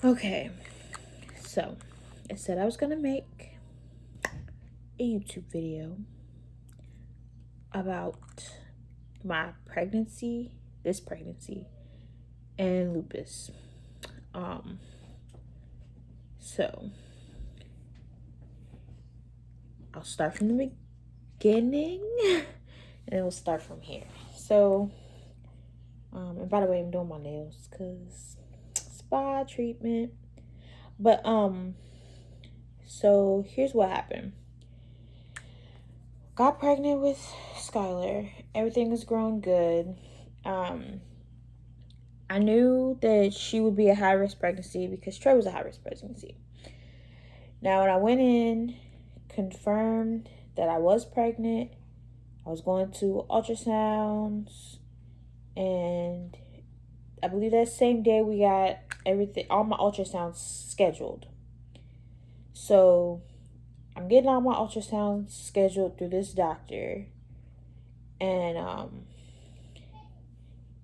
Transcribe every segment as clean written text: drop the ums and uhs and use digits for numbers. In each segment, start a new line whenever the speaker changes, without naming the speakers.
Okay, so I said I was gonna make a YouTube video about my pregnancy, this pregnancy, and lupus. Um, so I'll start from the beginning, and we'll start from here. So, and by the way, I'm doing my nails because spa treatment. But so here's what happened. Got pregnant with Skylar. Everything was growing good. I knew that she would be a high risk pregnancy because Trey was a high risk pregnancy. Now, when I went in, confirmed that I was pregnant, I was going to ultrasounds, and I believe that same day we got all my ultrasounds scheduled. So I'm getting all my ultrasounds scheduled through this doctor, and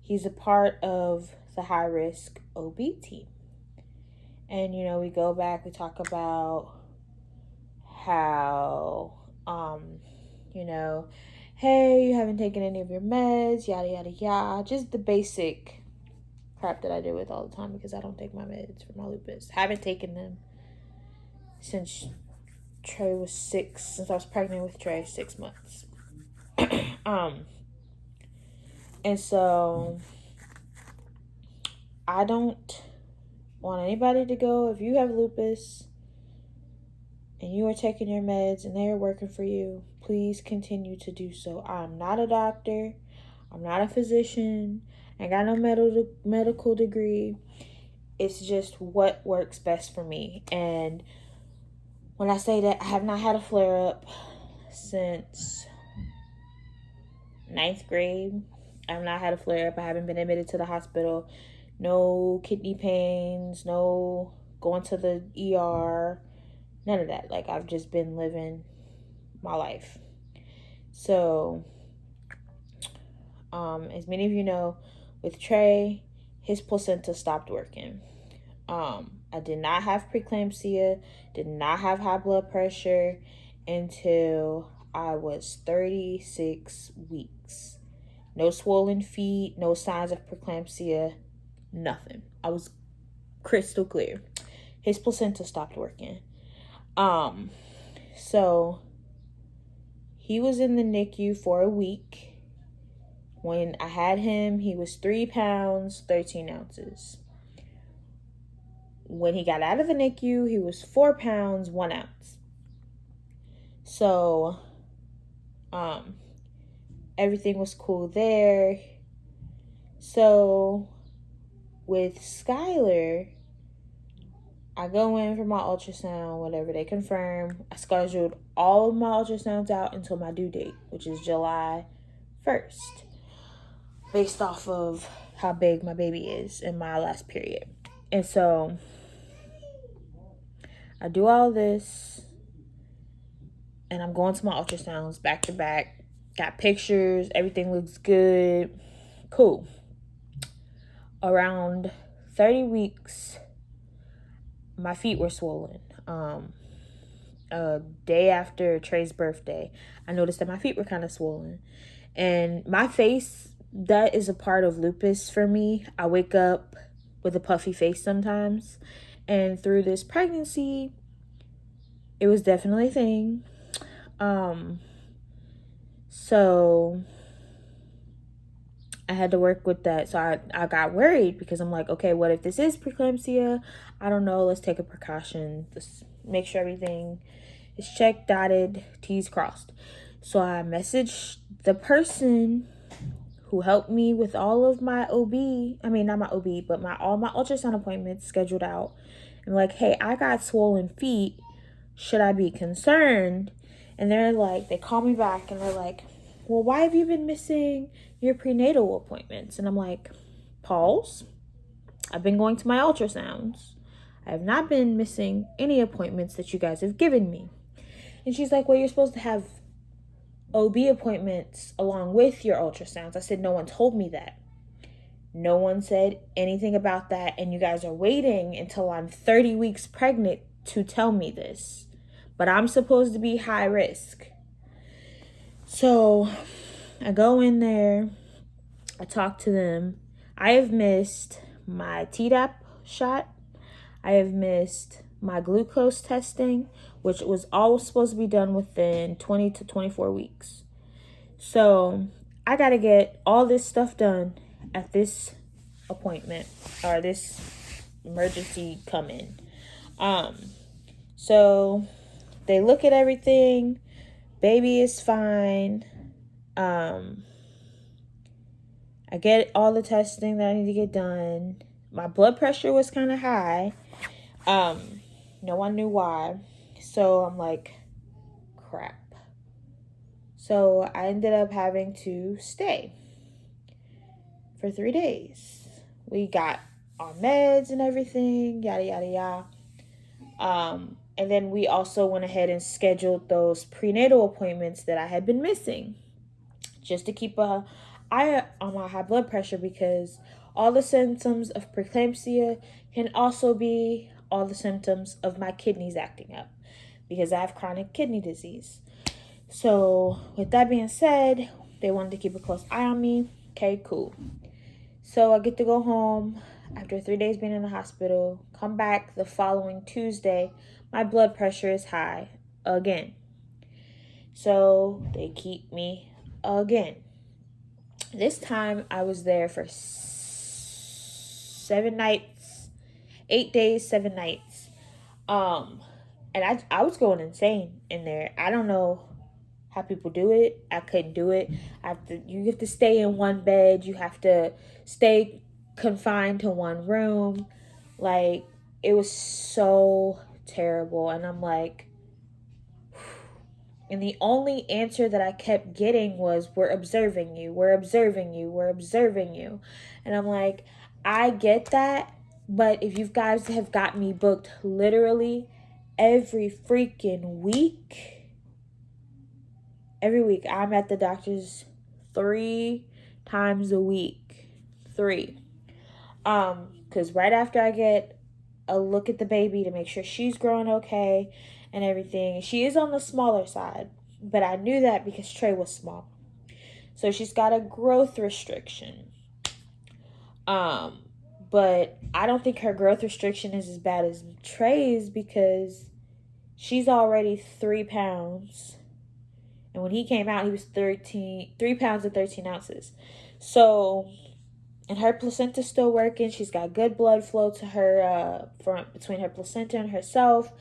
he's a part of the high risk OB team. And we go back, we talk about how hey, you haven't taken any of your meds, yada yada yada, just the basic crap that I deal with all the time because I don't take my meds for my lupus. Haven't taken them since Trey was 6, since I was pregnant with Trey, 6 months. And so I don't want anybody to go. If you have lupus and you are taking your meds and they are working for you, please continue to do so. I'm not a doctor. I'm not a physician. I got no medical degree. It's just what works best for me. And when I say that, I have not had a flare-up since 9th grade. I have not had a flare-up. I haven't been admitted to the hospital. No kidney pains, no going to the ER, none of that. Like, I've just been living my life. So, as many of you know, with Trey, his placenta stopped working. I did not have preeclampsia, did not have high blood pressure until I was 36 weeks. No swollen feet, no signs of preeclampsia, nothing. I was crystal clear. His placenta stopped working. So he was in the NICU for a week. When I had him, he was 3 pounds, 13 ounces. When he got out of the NICU, he was 4 pounds, 1 ounce. So, everything was cool there. So, with Skylar, I go in for my ultrasound, whatever they confirm. I scheduled all of my ultrasounds out until my due date, which is July 1st, based off of how big my baby is in my last period. And so I do all this, and I'm going to my ultrasounds back to back. Got pictures, everything looks good. Cool. Around 30 weeks, my feet were swollen. A day after Trey's birthday, I noticed that my feet were kind of swollen. And my face, that is a part of lupus for me. I wake up with a puffy face sometimes. And through this pregnancy, it was definitely a thing. So I had to work with that. So I got worried because I'm like, okay, what if this is preeclampsia? I don't know. Let's take a precaution. Let's make sure everything is checked, dotted, T's crossed. So I messaged the person who helped me with all of my not my OB, but all my ultrasound appointments scheduled out. I'm like, hey, I got swollen feet. Should I be concerned? And they call me back and they're like, well, why have you been missing your prenatal appointments? And I'm like, pause. I've been going to my ultrasounds. I have not been missing any appointments that you guys have given me. And she's like, well, you're supposed to have OB appointments along with your ultrasounds. I said, no one told me that. No one said anything about that, and you guys are waiting until I'm 30 weeks pregnant to tell me this. But I'm supposed to be high risk. So I go in there, I talk to them. I have missed my Tdap shot. I have missed my glucose testing, which was all supposed to be done within 20 to 24 weeks. So I got to get all this stuff done at this appointment or this emergency come in. So they look at everything. Baby is fine. I get all the testing that I need to get done. My blood pressure was kind of high. No one knew why. So I'm like, crap. So I ended up having to stay for 3 days. We got our meds and everything, yada, yada, yada. And then we also went ahead and scheduled those prenatal appointments that I had been missing, just to keep an eye on my high blood pressure, because all the symptoms of preeclampsia can also be all the symptoms of my kidneys acting up, because I have chronic kidney disease. So with that being said, they wanted to keep a close eye on me. Okay, cool. So I get to go home after 3 days being in the hospital, come back the following Tuesday. My blood pressure is high again. So they keep me again. This time I was there for 7 nights, 8 days, 7 nights. And I was going insane in there. I don't know how people do it. I couldn't do it. You have to stay in one bed. You have to stay confined to one room. Like, it was so terrible. And I'm like, and the only answer that I kept getting was, we're observing you, we're observing you, we're observing you. And I'm like, I get that, but if you guys have got me booked literally every freaking week, I'm at the doctor's 3 times a week. 3. Because right after I get a look at the baby to make sure she's growing okay and everything, she is on the smaller side, but I knew that because Trey was small. So she's got a growth restriction. But I don't think her growth restriction is as bad as Trey's, because she's already 3 pounds. And when he came out, he was 3 pounds and 13 ounces. So, and her placenta's still working. She's got good blood flow to her, between her placenta and herself.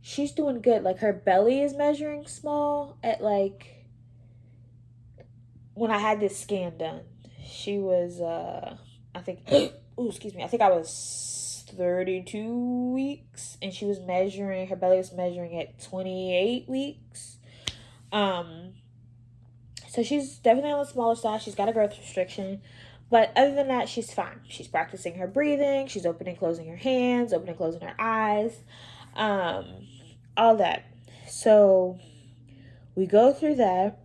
She's doing good. Like, her belly is measuring small at, like, when I had this scan done, she was, I think, I think I was 32 weeks, and she was measuring, her belly was measuring at 28 weeks. So she's definitely on the smaller side. She's got a growth restriction, but other than that, she's fine. She's practicing her breathing. She's opening and closing her hands, opening and closing her eyes, all that. So we go through that,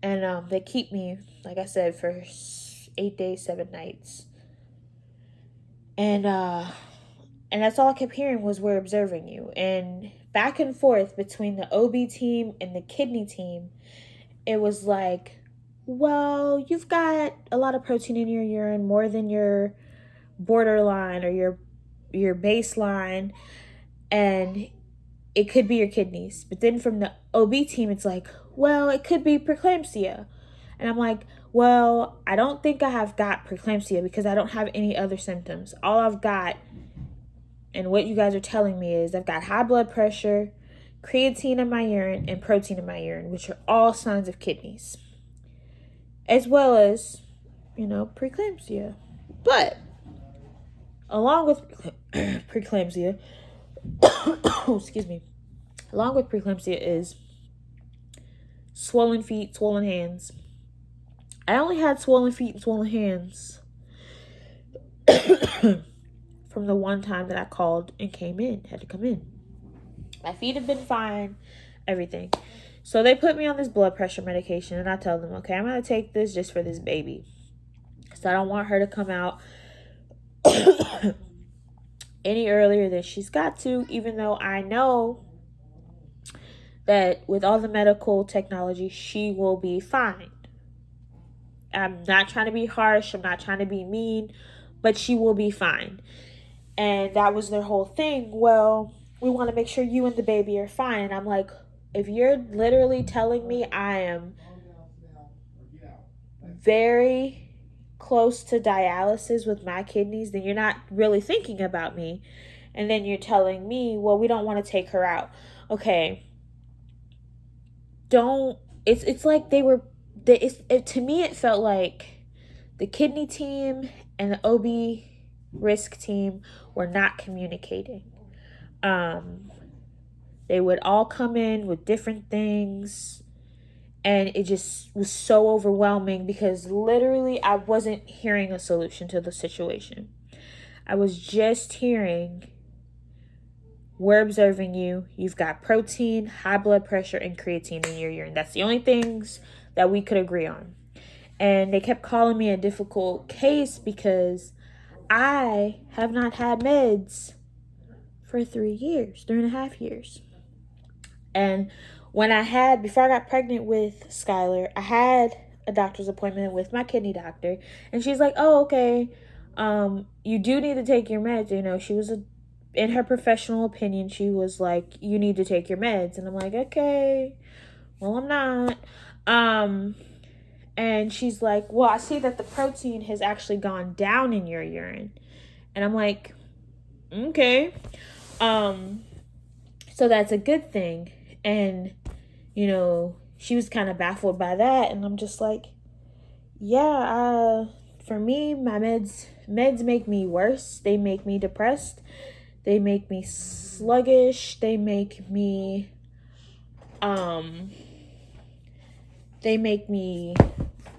and they keep me, like I said, for 8 days, 7 nights, and that's all I kept hearing was, we're observing you. And back and forth between the OB team and the kidney team, it was like, well, you've got a lot of protein in your urine, more than your borderline or your baseline, and it could be your kidneys. But then from the OB team, it's like, well, it could be preeclampsia. And I'm like, well, I don't think I have got preeclampsia, because I don't have any other symptoms. All I've got, and what you guys are telling me, is I've got high blood pressure, creatine in my urine, and protein in my urine, which are all signs of kidneys, as well as, preeclampsia. But along with preeclampsia, excuse me, along with preeclampsia is swollen feet, swollen hands. I only had swollen feet and swollen hands from the one time that I called and had to come in. My feet have been fine, everything. So they put me on this blood pressure medication, and I tell them, okay, I'm going to take this just for this baby. So I don't want her to come out any earlier than she's got to, even though I know that with all the medical technology, she will be fine. I'm not trying to be harsh. I'm not trying to be mean, but she will be fine. And that was their whole thing. Well, we want to make sure you and the baby are fine. And I'm like, if you're literally telling me I am very close to dialysis with my kidneys, then you're not really thinking about me. And then you're telling me, well, we don't want to take her out. Okay. It's like they were, to me, it felt like the kidney team and the OB risk team were not communicating. They would all come in with different things, and it just was so overwhelming because literally I wasn't hearing a solution to the situation. I was just hearing, we're observing you. You've got protein, high blood pressure, and creatine in your urine. That's the only things that we could agree on. And they kept calling me a difficult case because I have not had meds for 3.5 years. And before I got pregnant with Skylar, I had a doctor's appointment with my kidney doctor. And she's like, oh, okay, you do need to take your meds. You know, in her professional opinion, she was like, you need to take your meds. And I'm like, okay, well, I'm not. And she's like, well, I see that the protein has actually gone down in your urine. And I'm like, okay. So that's a good thing. And, you know, she was kind of baffled by that. And I'm just like, yeah, for me, my meds make me worse. They make me depressed. They make me sluggish. They make me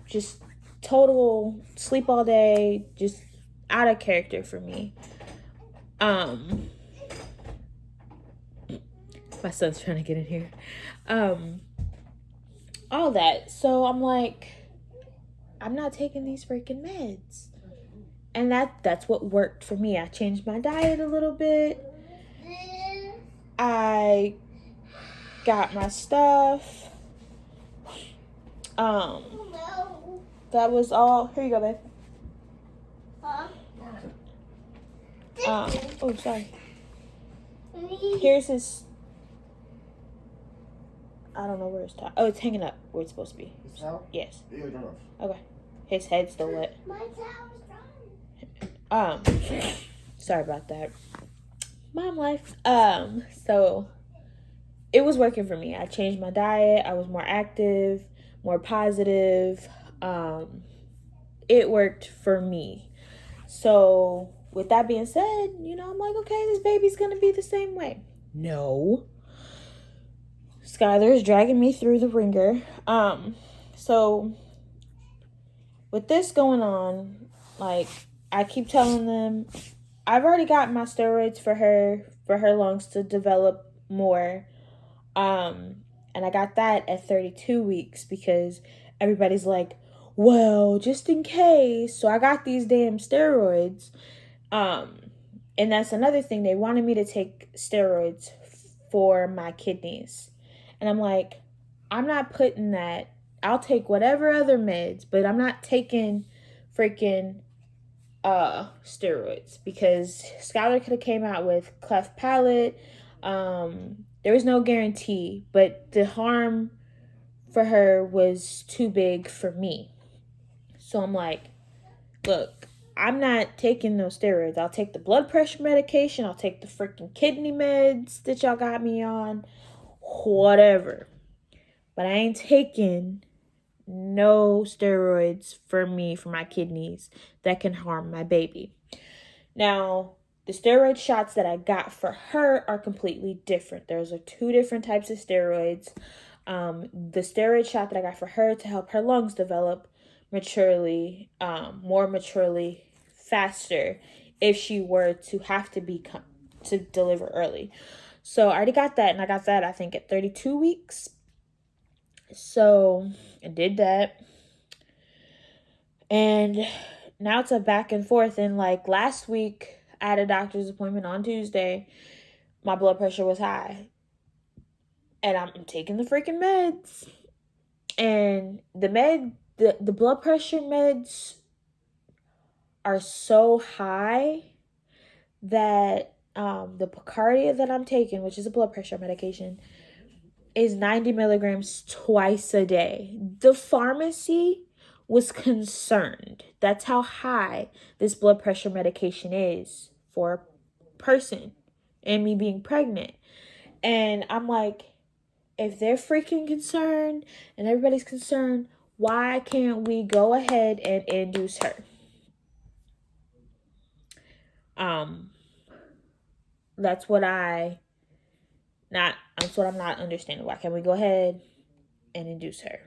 just total sleep all day, just out of character for me. My son's trying to get in here. All that. So I'm like, I'm not taking these freaking meds. And that's what worked for me. I changed my diet a little bit. I got my stuff. That was all. Here you go, babe. Oh, sorry. Here's his. I don't know where it's tied. Oh, it's hanging up where it's supposed to be.
His towel?
Yes.
Yeah, turn off.
Okay. His head's still wet.
My towel's dry.
Sorry about that. Mom life. So it was working for me. I changed my diet. I was more active, more positive. It worked for me. So with that being said, you know, I'm like, okay, this baby's gonna be the same way. No. Skylar is dragging me through the ringer. So with this going on, like, I keep telling them, I've already got my steroids for her lungs to develop more. And I got that at 32 weeks because everybody's like, well, just in case. So I got these damn steroids. And that's another thing. They wanted me to take steroids for my kidneys. And I'm like, I'm not putting that. I'll take whatever other meds, but I'm not taking freaking steroids because Skylar could have came out with cleft palate. There was no guarantee, but the harm for her was too big for me. So I'm like, look, I'm not taking no steroids. I'll take the blood pressure medication. I'll take the freaking kidney meds that y'all got me on. Whatever. But I ain't taking no steroids for my kidneys that can harm my baby. Now, the steroid shots that I got for her are completely different. There's 2 different types of steroids. The steroid shot that I got for her to help her lungs develop maturely, more maturely, faster if she were to have to deliver early. So I already got that, and I got that, I think, at 32 weeks. So I did that. And now it's a back and forth. And like last week, I had a doctor's appointment on Tuesday. My blood pressure was high. And I'm taking the freaking meds. And the blood pressure meds are so high that the Picardia that I'm taking, which is a blood pressure medication, is 90 milligrams twice a day. The pharmacy was concerned. That's how high this blood pressure medication is for a person, and me being pregnant. And I'm like, if they're freaking concerned and everybody's concerned, why can't we go ahead and induce her? Um, that's what I'm not understanding. Why can't we go ahead and induce her?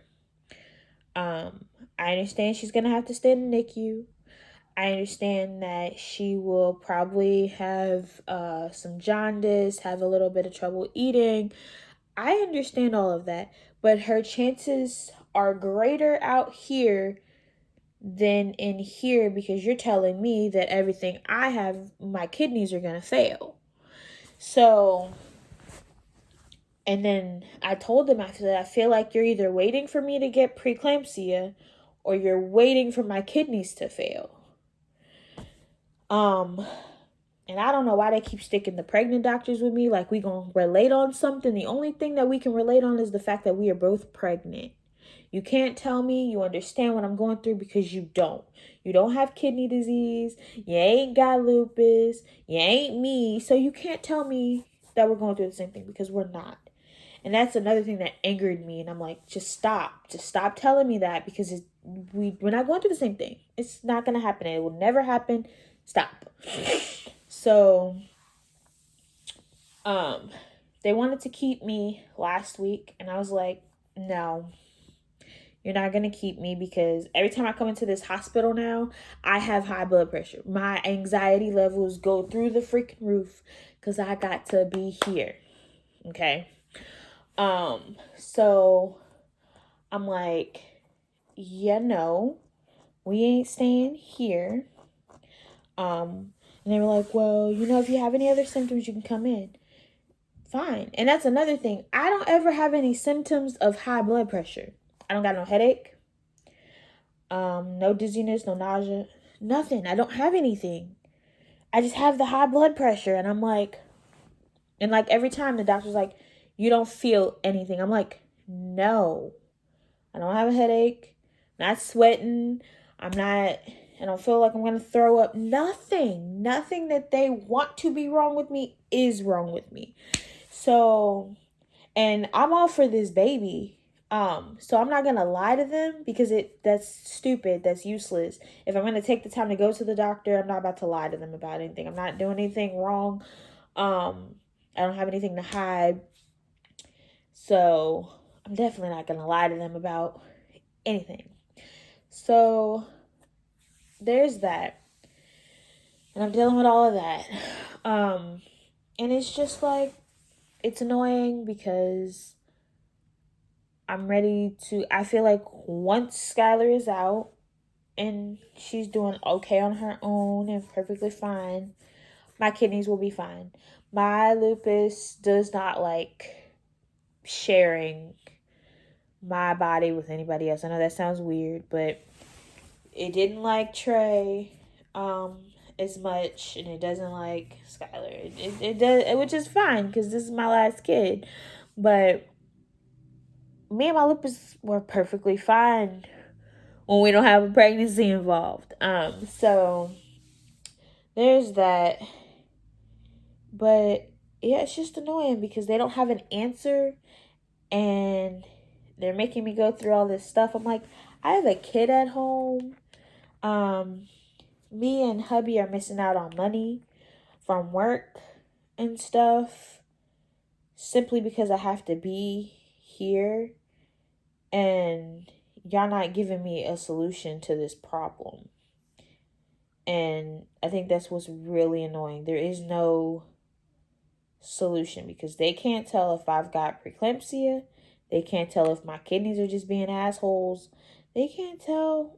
I understand she's gonna have to stay in the NICU. I understand that she will probably have some jaundice, have a little bit of trouble eating. I understand all of that, but her chances are greater out here than in here because you're telling me that everything I have, my kidneys are gonna fail. So, and then I told them after that, I feel like you're either waiting for me to get preeclampsia or you're waiting for my kidneys to fail. And I don't know why they keep sticking the pregnant doctors with me. Like we gonna relate on something. The only thing that we can relate on is the fact that we are both pregnant. You can't tell me you understand what I'm going through because you don't. You don't have kidney disease. You ain't got lupus. You ain't me. So you can't tell me that we're going through the same thing because we're not. And that's another thing that angered me. And I'm like, just stop. Just stop telling me that because we're not going through the same thing. It's not going to happen. It will never happen. Stop. So, they wanted to keep me last week. And I was like, no, you're not going to keep me because every time I come into this hospital now, I have high blood pressure. My anxiety levels go through the freaking roof because I got to be here. Okay. So I'm like, yeah, no, we ain't staying here. And they were like, well, if you have any other symptoms, you can come in. Fine. And that's another thing. I don't ever have any symptoms of high blood pressure. I don't got no headache. No dizziness, no nausea, nothing. I don't have anything. I just have the high blood pressure. And I'm like, and like every time the doctor's like, you don't feel anything. I'm like, no, I don't have a headache, not sweating. I don't feel like I'm going to throw up. Nothing that they want to be wrong with me is wrong with me. So, and I'm all for this baby. So I'm not going to lie to them because that's stupid. That's useless. If I'm going to take the time to go to the doctor, I'm not about to lie to them about anything. I'm not doing anything wrong. I don't have anything to hide. So I'm definitely not going to lie to them about anything. So there's that. And I'm dealing with all of that. And it's just like, it's annoying because I feel like once Skylar is out and she's doing okay on her own and perfectly fine, my kidneys will be fine. My lupus does not like sharing my body with anybody else. I know that sounds weird, but it didn't like Trey as much, and it doesn't like Skylar. It does, which is fine because this is my last kid. But me and my lupus were perfectly fine when we don't have a pregnancy involved. So there's that. But yeah, it's just annoying because they don't have an answer and they're making me go through all this stuff. I'm like, I have a kid at home. Me and hubby are missing out on money from work and stuff simply because I have to be here and y'all not giving me a solution to this problem. And I think that's what's really annoying. There is no solution because they can't tell if I've got preeclampsia. They can't tell if my kidneys are just being assholes. They can't tell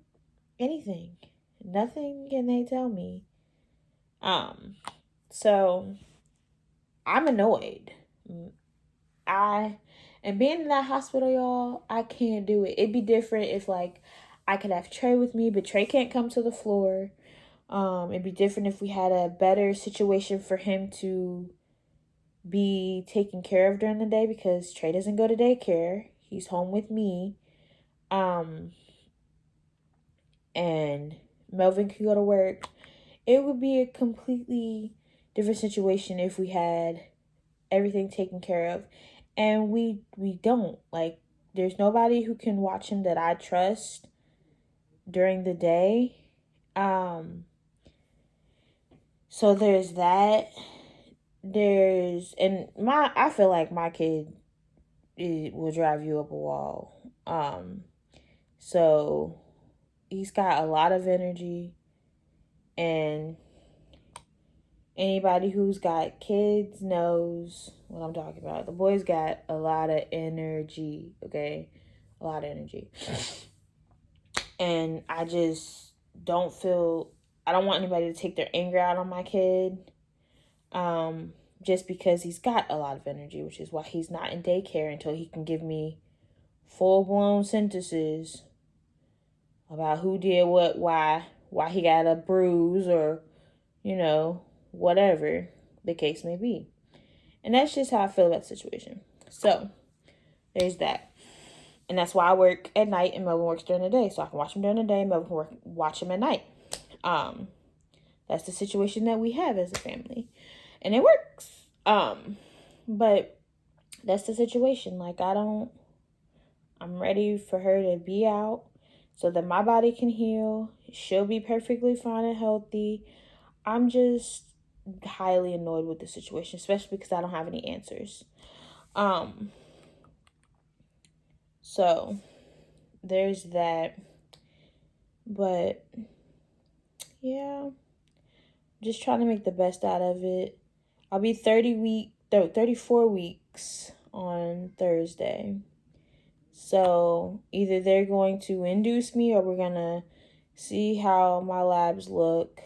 anything. Nothing can they tell me. So I'm annoyed. And being in that hospital, y'all, I can't do it. It'd be different if like I could have Trey with me, but Trey can't come to the floor. It'd be different if we had a better situation for him to be taken care of during the day, because Trey doesn't go to daycare. He's home with me. And Melvin could go to work. It would be a completely different situation if we had everything taken care of. And we don't. Like, there's nobody who can watch him that I trust during the day. So there's that. I feel like my kid will drive you up a wall. So he's got a lot of energy, and anybody who's got kids knows what I'm talking about. The boy's got a lot of energy, okay? A lot of energy. And I just don't I don't want anybody to take their anger out on my kid. Just because he's got a lot of energy, which is why he's not in daycare until he can give me full-blown sentences about who did what, why he got a bruise, or, whatever the case may be. And that's just how I feel about the situation. So, there's that. And that's why I work at night and Melvin works during the day. So I can watch him during the day and Melvin can watch him at night. That's the situation that we have as a family. And it works. But that's the situation. Like, I'm ready for her to be out so that my body can heal. She'll be perfectly fine and healthy. I'm just highly annoyed with the situation, especially because I don't have any answers. So there's that. But yeah, just trying to make the best out of it. I'll be 34 weeks on Thursday. So either they're going to induce me or we're going to see how my labs look.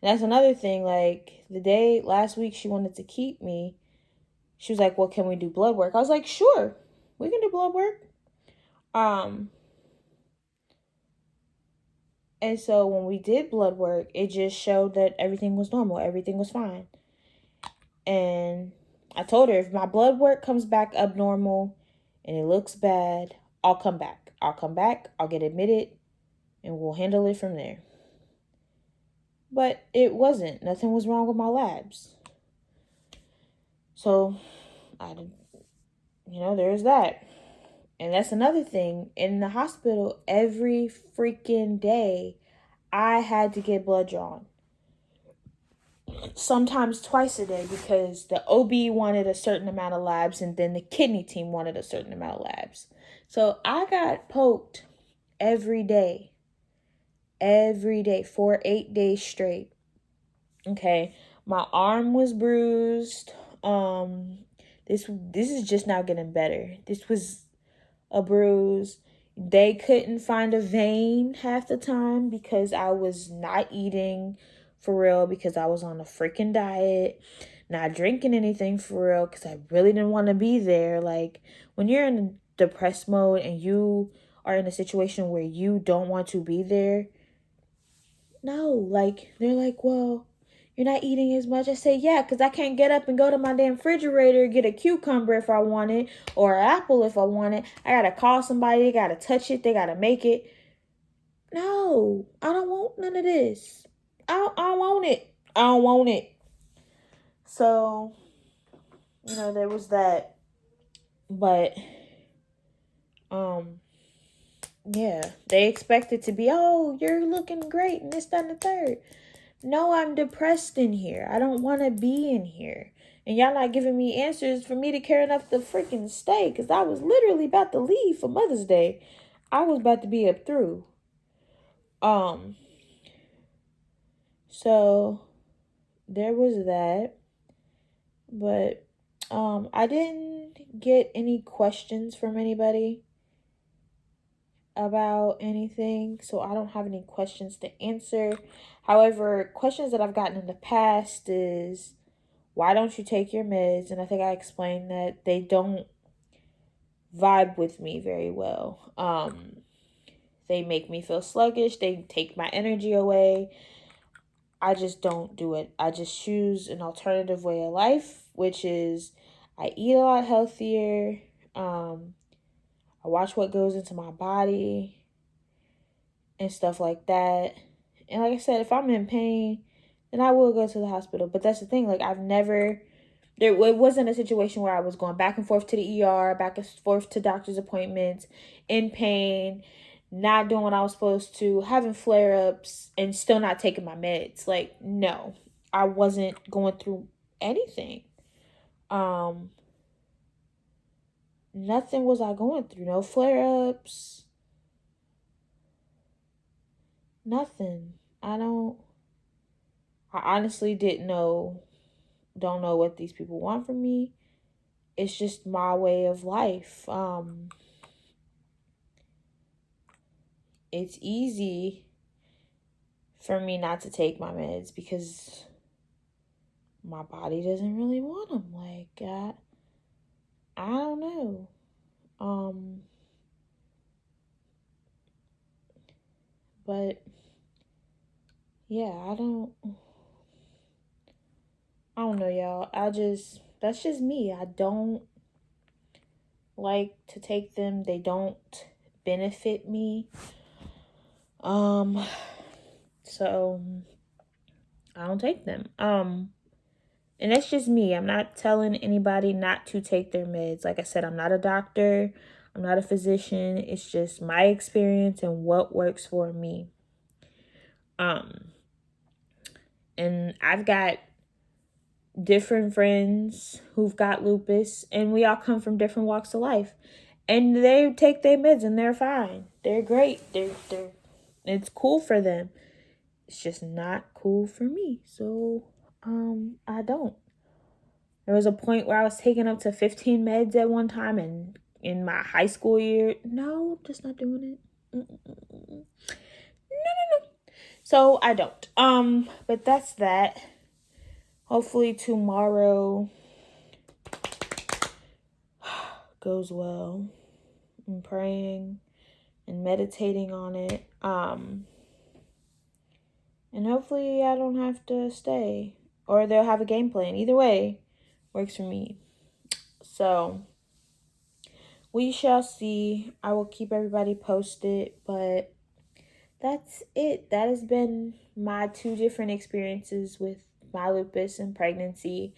And that's another thing. Like, the day last week she wanted to keep me. She was like, well, can we do blood work? I was like, sure, we can do blood work. And so when we did blood work, it just showed that everything was normal. Everything was fine. And I told her, if my blood work comes back abnormal and it looks bad, I'll come back. I'll get admitted, and we'll handle it from there. But it wasn't. Nothing was wrong with my labs. So, there's that. And that's another thing. In the hospital, every freaking day, I had to get blood drawn. Sometimes twice a day, because the OB wanted a certain amount of labs and then the kidney team wanted a certain amount of labs. So I got poked every day for 8 days straight. Okay. My arm was bruised. This is just now getting better. This was a bruise. They couldn't find a vein half the time because I was not eating for real, because I was on a freaking diet, not drinking anything for real because I really didn't want to be there. Like, when you're in depressed mode and you are in a situation where you don't want to be there, no, like, they're like, well, you're not eating as much. I say, yeah, because I can't get up and go to my damn refrigerator, get a cucumber if I want it, or an apple if I want it. I got to call somebody. They got to touch it. They got to make it. No, I don't want none of this. I don't want it. I don't want it. So, there was that. But, yeah, they expect it to be, oh, you're looking great and this, that, and the third. No, I'm depressed in here. I don't want to be in here. And y'all not giving me answers for me to care enough to freaking stay. Because I was literally about to leave for Mother's Day. I was about to be up through. So there was that. But I didn't get any questions from anybody about anything, so I don't have any questions to answer. However, questions that I've gotten in the past is, why don't you take your meds? And I think I explained that they don't vibe with me very well. They make me feel sluggish. They take my energy away. I just don't do it. I just choose an alternative way of life, which is I eat a lot healthier. I watch what goes into my body and stuff like that. And like I said, if I'm in pain, then I will go to the hospital. But that's the thing. Like, it wasn't a situation where I was going back and forth to the ER, back and forth to doctor's appointments, in pain, not doing what I was supposed to, having flare-ups, and still not taking my meds. Like, no, I wasn't going through anything. Nothing was I going through. No flare-ups. Nothing. I honestly don't know what these people want from me. It's just my way of life. It's easy for me not to take my meds because my body doesn't really want them. Like, I don't know. But yeah, I don't know, y'all. That's just me. I don't like to take them. They don't benefit me. So I don't take them. And that's just me. I'm not telling anybody not to take their meds. Like I said, I'm not a doctor. I'm not a physician. It's just my experience and what works for me. And I've got different friends who've got lupus, and we all come from different walks of life. And they take their meds and they're fine. They're great. It's cool for them. It's just not cool for me. So, I don't. There was a point where I was taking up to 15 meds at one time, and in my high school year, no, I'm just not doing it. No. So I don't. But that's that. Hopefully tomorrow goes well. I'm praying and meditating on it. And hopefully I don't have to stay, or they'll have a game plan. Either way works for me. So we shall see. I will keep everybody posted, but that's it. That has been my 2 different experiences with my lupus and pregnancy.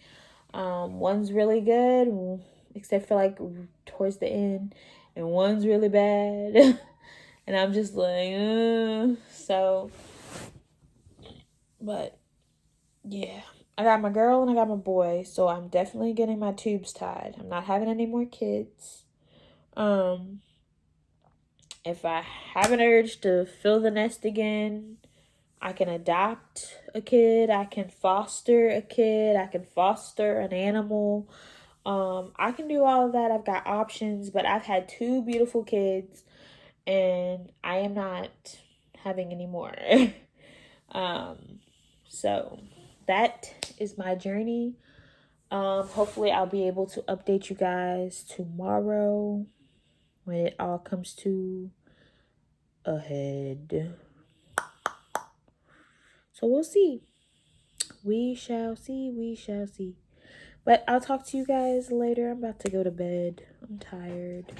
One's really good, except for like towards the end, and one's really bad. And I'm just like, so, but yeah, I got my girl and I got my boy, so I'm definitely getting my tubes tied. I'm not having any more kids. If I have an urge to fill the nest again, I can adopt a kid. I can foster a kid. I can foster an animal. I can do all of that. I've got options, but I've had 2 beautiful kids, and I am not having any more. So that is my journey. Hopefully I'll be able to update you guys tomorrow when it all comes to a head. So we'll see. We shall see. But I'll talk to you guys later. I'm about to go to bed. I'm tired.